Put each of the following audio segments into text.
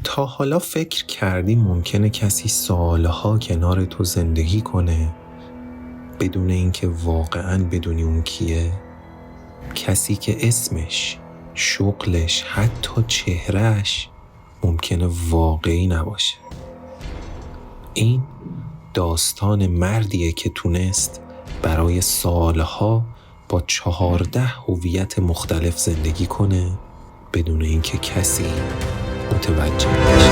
تا حالا فکر کردی ممکنه کسی سالها کنار تو زندگی کنه بدون اینکه واقعاً بدونی اون کیه؟ کسی که اسمش، شغلش، حتی چهرهش ممکنه واقعی نباشه. این داستان مردیه که تونست برای سالها با 14 هویت مختلف زندگی کنه بدون اینکه کسی متوجه بشه.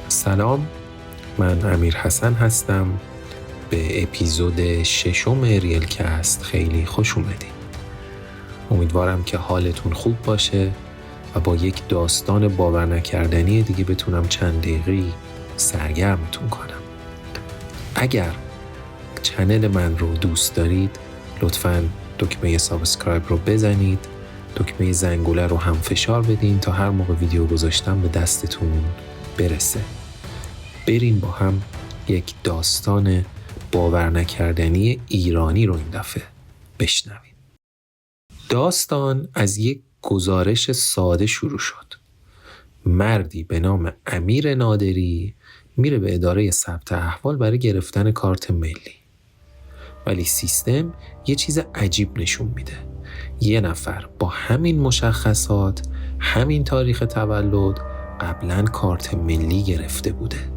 سلام، من امیر حسن هستم. به اپیزود 6 ریلکست خیلی خوش اومدید. امیدوارم که حالتون خوب باشه و با یک داستان باور نکردنی دیگه بتونم چند دقیقه‌ای سرگرمتون کنم. اگر چنل من رو دوست دارید لطفاً دکمه سابسکرایب رو بزنید، دکمه زنگوله رو هم فشار بدین تا هر موقع ویدیو گذاشتم به دستتون برسه. بریم با هم یک داستان باور نکردنی ایرانی رو این دفعه بشنویم. داستان از یک گزارش ساده شروع شد. مردی به نام امیر نادری میره به اداره ثبت احوال برای گرفتن کارت ملی. ولی سیستم یه چیز عجیب نشون میده. یه نفر با همین مشخصات، همین تاریخ تولد قبلاً کارت ملی گرفته بوده.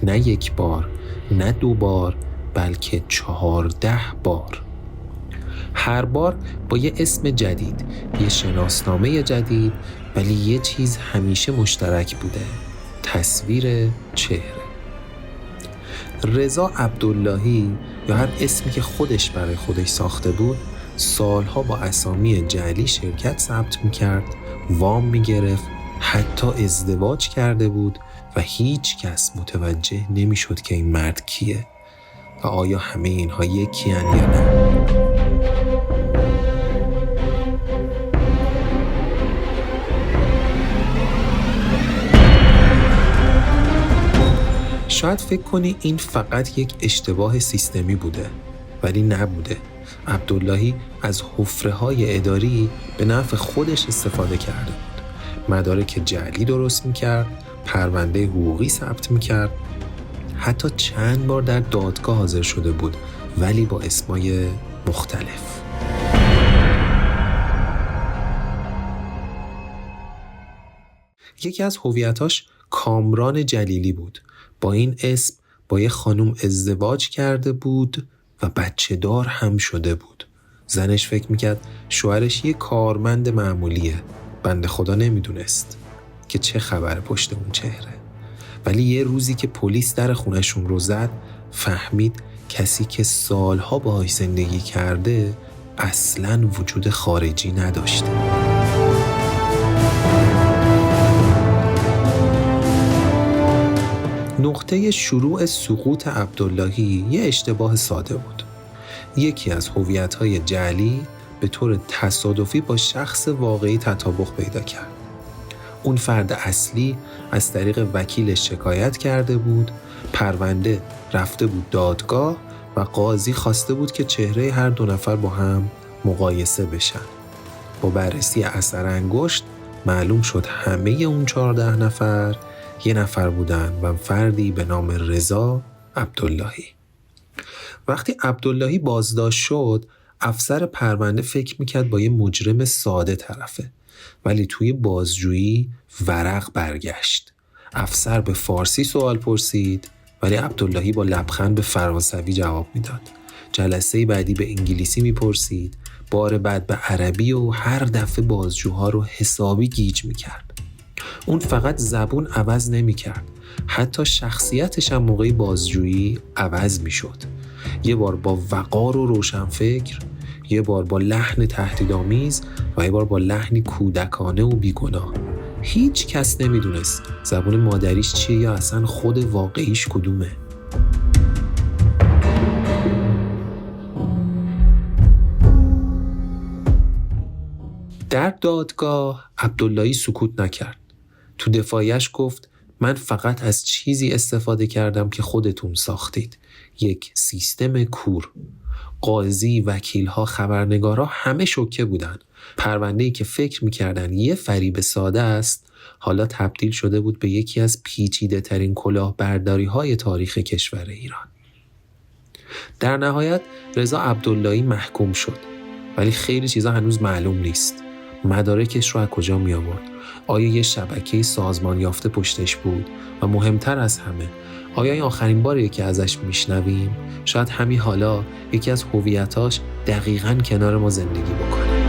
نه یک بار، نه 2 بار، بلکه 14 بار. هر بار با یه اسم جدید، یه شناسنامه جدید، ولی یه چیز همیشه مشترک بوده: تصویر چهره. رضا عبداللهی یا هر اسمی که خودش برای خودش ساخته بود سالها با اسامی جعلی شرکت ثبت میکرد، وام میگرفت، حتی ازدواج کرده بود و هیچ کس متوجه نمیشد که این مرد کیه و آیا همه اینها یکی هن یا نه. شاید فکر کنی این فقط یک اشتباه سیستمی بوده، ولی نبوده. عبداللهی از حفره‌های اداری به نفع خودش استفاده کرده بود. مدارک جعلی درست میکرد، پرونده حقوقی ثبت میکرد، حتی چند بار در دادگاه حاضر شده بود، ولی با اسمای مختلف. یکی از هویتاش کامران جلیلی بود. با این اسم با یه خانم ازدواج کرده بود و بچه دار هم شده بود. زنش فکر میکرد شوهرش یه کارمند معمولیه. بنده خدا نمیدونست که چه خبر پشت اون چهره. ولی یه روزی که پلیس در خونشون رو زد فهمید کسی که سالها باهاش زندگی کرده اصلاً وجود خارجی نداشته. نقطه شروع سقوط عبداللهی یه اشتباه ساده بود. یکی از هویت‌های جعلی به طور تصادفی با شخص واقعی تطابق پیدا کرد. اون فرد اصلی از طریق وکیلش شکایت کرده بود، پرونده رفته بود دادگاه و قاضی خواسته بود که چهره هر 2 نفر با هم مقایسه بشن. با بررسی اثر انگشت معلوم شد همه اون 14 نفر یه نفر بودن و فردی به نام رضا عبداللهی. وقتی عبداللهی بازداشت شد، افسر پرونده فکر میکرد با یه مجرم ساده طرفه، ولی توی بازجویی ورق برگشت. افسر به فارسی سوال پرسید، ولی عبداللهی با لبخند به فرانسوی جواب میداد. جلسه بعدی به انگلیسی میپرسید، بار بعد به عربی و هر دفعه بازجوها رو حسابی گیج میکرد. اون فقط زبون عوض نمی‌کرد، حتی شخصیتش هم موقع بازجویی عوض می‌شد. یه بار با وقار و روشنفکر، یه بار با لحن تهدیدآمیز و یه بار با لحنی کودکانه و بیگناه. هیچ کس نمی‌دونست زبون مادریش چیه یا اصلا خود واقعیش کدومه. در دادگاه عبداللهی سکوت نکرد. تو دفاعیش گفت من فقط از چیزی استفاده کردم که خودتون ساختید. یک سیستم کور. قاضی، وکیل‌ها، خبرنگارا همه شوکه بودن. پرونده‌ای که فکر می‌کردن یه فریب ساده است، حالا تبدیل شده بود به یکی از پیچیده‌ترین کلاهبرداری‌های تاریخ کشور ایران. در نهایت رضا عبداللهی محکوم شد، ولی خیلی چیزا هنوز معلوم نیست. مدارکش رو از کجا می آورد؟ آیا یه شبکه سازمان یافته پشتش بود؟ و مهمتر از همه، آیا این آخرین باریه که ازش میشنویم؟ شاید همین حالا یکی از هویتاش دقیقاً کنار ما زندگی بکنه.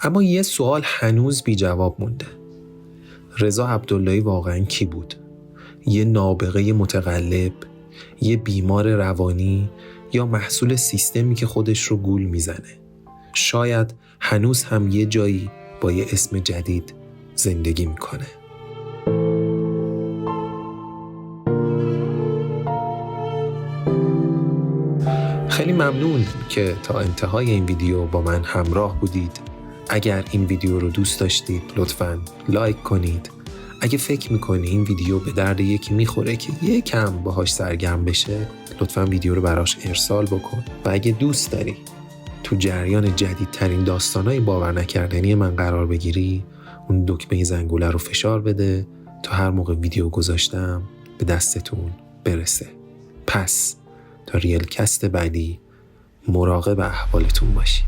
اما یه سوال هنوز بی جواب مونده. رضا عبداللهی واقعاً کی بود؟ یه نابغه متقلب، یه بیمار روانی، یا محصول سیستمی که خودش رو گول میزنه؟ شاید هنوز هم یه جایی با یه اسم جدید زندگی میکنه. خیلی ممنون که تا انتهای این ویدیو با من همراه بودید. اگر این ویدیو رو دوست داشتید لطفاً لایک کنید. اگه فکر میکنی این ویدیو به درد یکی میخوره که یکم باهاش سرگرم بشه، لطفاً ویدیو رو براش ارسال بکن. و اگه دوست داری تو جریان جدیدترین داستانای باور نکردنی من قرار بگیری، اون دکمه زنگوله رو فشار بده تا هر موقع ویدیو گذاشتم به دستتون برسه. پس تا ریل کست بعدی مراقب احوالتون باشید.